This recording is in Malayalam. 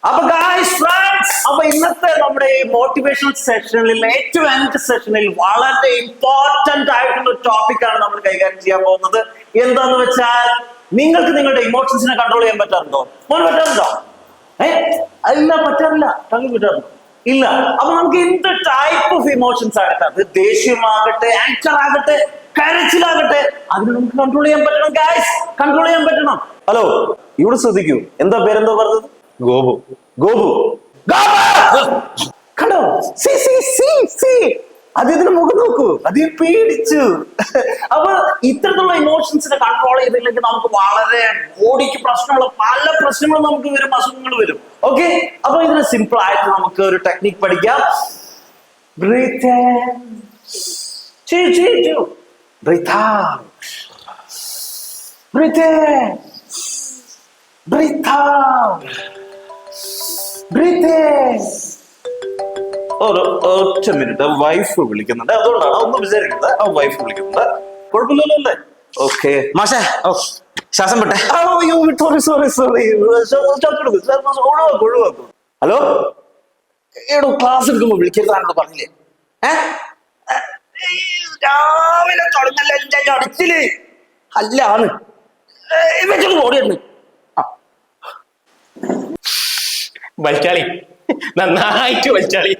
അപ്പൊ ഗായ്സ് ഫ്രണ്ട്സ്, അപ്പൊ ഇന്നത്തെ നമ്മുടെ ഈ മോട്ടിവേഷണൽ സെഷനിൽ ഏറ്റവും എൻഡ് സെഷനിൽ വളരെ ഇമ്പോർട്ടന്റ് ആയിട്ടുള്ള ഒരു ടോപ്പിക്കാണ് നമ്മൾ കൈകാര്യം ചെയ്യാൻ പോകുന്നത്. എന്താന്ന് വെച്ചാൽ, നിങ്ങൾക്ക് നിങ്ങളുടെ ഇമോഷൻസിനെ കൺട്രോൾ ചെയ്യാൻ പറ്റാറുണ്ടോ? പറ്റാറുണ്ടോ? അല്ല, പറ്റാറില്ല. താങ്കൾ പറ്റാറുണ്ടോ? ഇല്ല. അപ്പൊ നമുക്ക് എന്ത് ടൈപ്പ് ഓഫ് ഇമോഷൻസ് ആകട്ടെ, അത് ദേഷ്യമാകട്ടെ, ആങ്കർ ആകട്ടെ, കരച്ചിലാകട്ടെ, അതിന് നമുക്ക് കൺട്രോൾ ചെയ്യാൻ പറ്റണം ഗായ്സ്, കൺട്രോൾ ചെയ്യാൻ പറ്റണം. ഹലോ, ഇവിടെ ശ്രദ്ധിക്കൂ. എന്താ പേരെന്തോ പറഞ്ഞത്? ഗോപു. ഗോപു. കണ്ടോ? അദ്ദേഹത്തിന്റെ മുഖം നോക്കൂ, അദ്ദേഹം പേടിച്ചു. അപ്പൊ ഇത്തരത്തിലുള്ള ഇമോഷൻസിനെ കൺട്രോൾ ചെയ്തില്ലെങ്കിൽ നമുക്ക് വളരെ ബോഡിക്ക് പ്രശ്നമുള്ള പല പ്രശ്നങ്ങളും നമുക്ക് വരും, അസുഖങ്ങൾ വരും. ഓക്കെ, അപ്പൊ ഇതിന് സിമ്പിൾ ആയിട്ട് നമുക്ക് ഒരു ടെക്നിക് പഠിക്കാം. Breathe in. Breathe out. Breathe in. Breathe out. Breathe in. ഒറ്റ മിനിറ്റ്, വൈഫ് വിളിക്കുന്നുണ്ട്, അതുകൊണ്ടാണ് ഒന്നും വിചാരിക്കുന്നത്. ആ വൈഫ് വിളിക്കുന്നുണ്ട്, കുഴപ്പമില്ലല്ലോ അല്ലേ? ഓക്കെ മാഷേ, ശ്വാസം വിട്ടെ. സോറി. ഒഴിവാക്കും. ഹലോ, ഏടോ ക്ലാസ് എടുക്കുമ്പോ വിളിക്കരുതാണെന്ന് പറഞ്ഞില്ലേ? രാവിലെ തുടങ്ങല്ലേ അടിച്ചില് അല്ലാണ് ഓടിയിരുന്നു. വലിച്ചാളി, നന്നായിട്ട് വലിച്ചാളി.